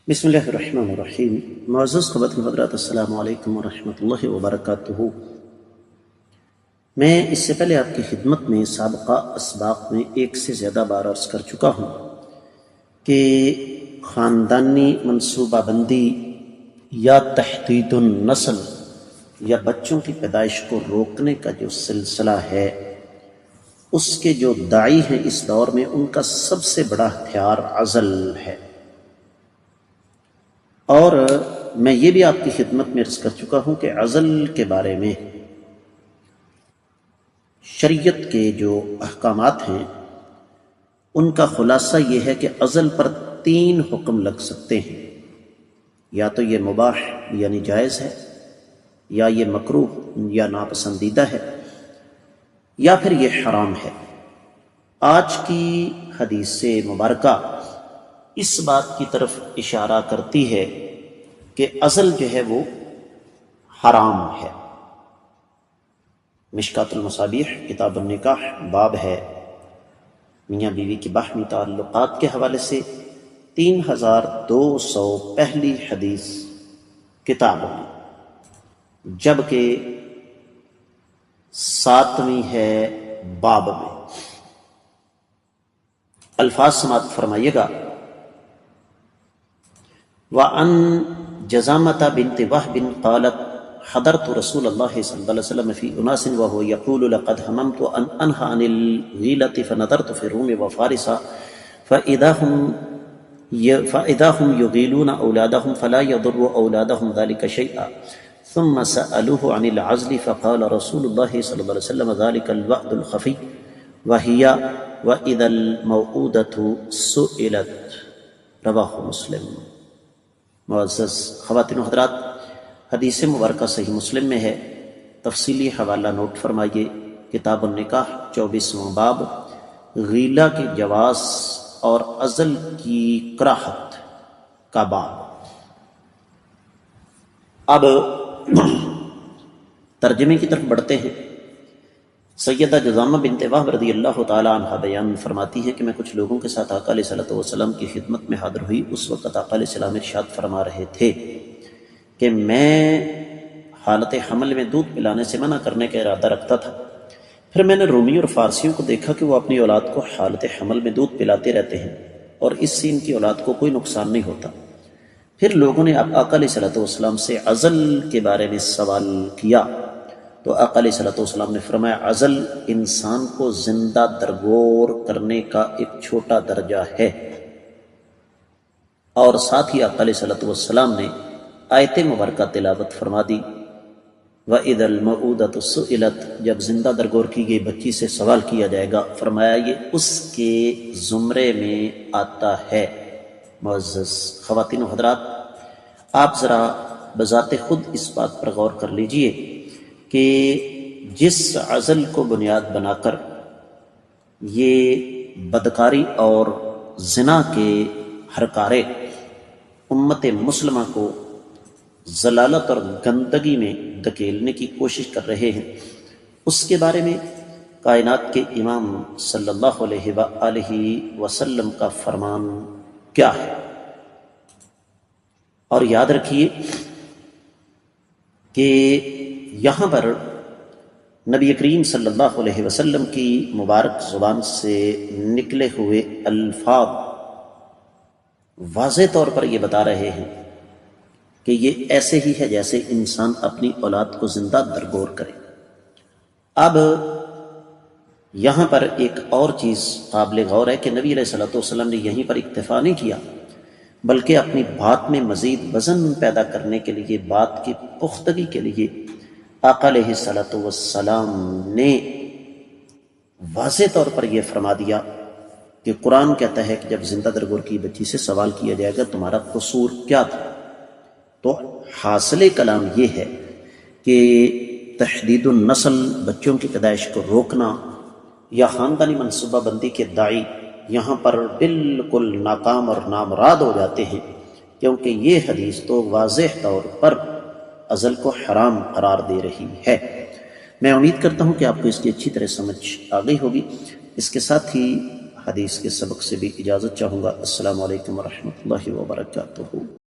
بسم اللہ الرحمن الرحیم۔ معزز خواتین حضرات، السلام علیکم ورحمۃ اللہ وبرکاتہ۔ میں اس سے پہلے آپ کی خدمت میں سابقہ اسباق میں ایک سے زیادہ بار عرض کر چکا ہوں کہ خاندانی منصوبہ بندی یا تحدید النسل یا بچوں کی پیدائش کو روکنے کا جو سلسلہ ہے، اس کے جو داعی ہیں اس دور میں، ان کا سب سے بڑا ہتھیار عزل ہے۔ اور میں یہ بھی آپ کی خدمت میں عرض کر چکا ہوں کہ عزل کے بارے میں شریعت کے جو احکامات ہیں ان کا خلاصہ یہ ہے کہ عزل پر 3 حکم لگ سکتے ہیں، یا تو یہ مباح یعنی جائز ہے، یا یہ مکروہ یا ناپسندیدہ ہے، یا پھر یہ حرام ہے۔ آج کی حدیث مبارکہ اس بات کی طرف اشارہ کرتی ہے کہ عزل جو ہے وہ حرام ہے۔ مشکات المصابیح کتاب النکاح باب ہے میاں بیوی کی باہمی تعلقات کے حوالے سے 3200 پہلی حدیث کتاب میں، جبکہ 7ویں ہے باب میں۔ الفاظ سماعت فرمائیے گا۔ وعن جزامة بنت وهب قالت حضرت رسول الله صلى الله عليه وسلم في أناس وهو يقول لقد هممت أن أنهى عن الغيلة فنظرت في الروم وفارس فإذا هم يغيلون أولادهم فلا يضر أولادهم ذلك شيئا ثم سألوه عن العزل فقال رسول الله صلى الله عليه وسلم ذلك الوعد الخفي وهي وإذا الموءودة سئلت، رواہ مسلم۔ معزز خواتین و حضرات، حدیث مبارکہ صحیح مسلم میں ہے، تفصیلی حوالہ نوٹ فرمائیے۔ کتاب النکاح 24واں باب، غیلہ کے جواز اور عزل کی کراہت کا باب۔ اب ترجمے کی طرف بڑھتے ہیں۔ سیدہ جزامہ بنت وہب رضی اللہ تعالی عنہ بیان فرماتی ہیں کہ میں کچھ لوگوں کے ساتھ آقا علیہ الصلوۃ والسلام کی خدمت میں حاضر ہوئی۔ اس وقت آقا علیہ السلام ارشاد فرما رہے تھے کہ میں حالت حمل میں دودھ پلانے سے منع کرنے کا ارادہ رکھتا تھا۔ پھر میں نے رومی اور فارسیوں کو دیکھا کہ وہ اپنی اولاد کو حالت حمل میں دودھ پلاتے رہتے ہیں اور اس سے ان کی اولاد کو کوئی نقصان نہیں ہوتا۔ پھر لوگوں نے آقا علیہ الصلوۃ والسلام سے عزل کے بارے میں سوال کیا تو آقا علیہ الصلوۃ والسلام نے فرمایا، عزل انسان کو زندہ درگور کرنے کا ایک چھوٹا درجہ ہے۔ اور ساتھ ہی آقا علیہ الصلوۃ والسلام نے آیت مبارکہ تلاوت فرما دی، وَإِذَا الْمَوْءُودَةُ سُئِلَتْ، جب زندہ درگور کی گئی بچی سے سوال کیا جائے گا، فرمایا یہ اس کے زمرے میں آتا ہے۔ معزز خواتین و حضرات، آپ ذرا بذات خود اس بات پر غور کر لیجئے کہ جس عزل کو بنیاد بنا کر یہ بدکاری اور زنا کے ہرکارے امت مسلمہ کو ضلالت اور گندگی میں دھکیلنے کی کوشش کر رہے ہیں، اس کے بارے میں کائنات کے امام صلی اللہ علیہ وآلہ وسلم کا فرمان کیا ہے۔ اور یاد رکھیے کہ یہاں پر نبی کریم صلی اللہ علیہ وسلم کی مبارک زبان سے نکلے ہوئے الفاظ واضح طور پر یہ بتا رہے ہیں کہ یہ ایسے ہی ہے جیسے انسان اپنی اولاد کو زندہ درگور کرے۔ اب یہاں پر ایک اور چیز قابل غور ہے کہ نبی علیہ الصلوۃ والسلام نے یہیں پر اکتفا نہیں کیا، بلکہ اپنی بات میں مزید وزن پیدا کرنے کے لیے، بات کی پختگی کے لیے آقا علیہ الصلوۃ والسلام نے واضح طور پر یہ فرما دیا کہ قرآن کہتا ہے کہ جب زندہ درگور کی بچی سے سوال کیا جائے گا تمہارا قصور کیا تھا، تو حاصل کلام یہ ہے کہ تحدید النسل، بچوں کی پیدائش کو روکنا، یا خاندانی منصوبہ بندی کے داعی یہاں پر بالکل ناکام اور نامراد ہو جاتے ہیں، کیونکہ یہ حدیث تو واضح طور پر عزل کو حرام قرار دے رہی ہے۔ میں امید کرتا ہوں کہ آپ کو اس کی اچھی طرح سمجھ آ گئی ہوگی۔ اس کے ساتھ ہی حدیث کے سبق سے بھی اجازت چاہوں گا۔ السلام علیکم ورحمۃ اللہ وبرکاتہ۔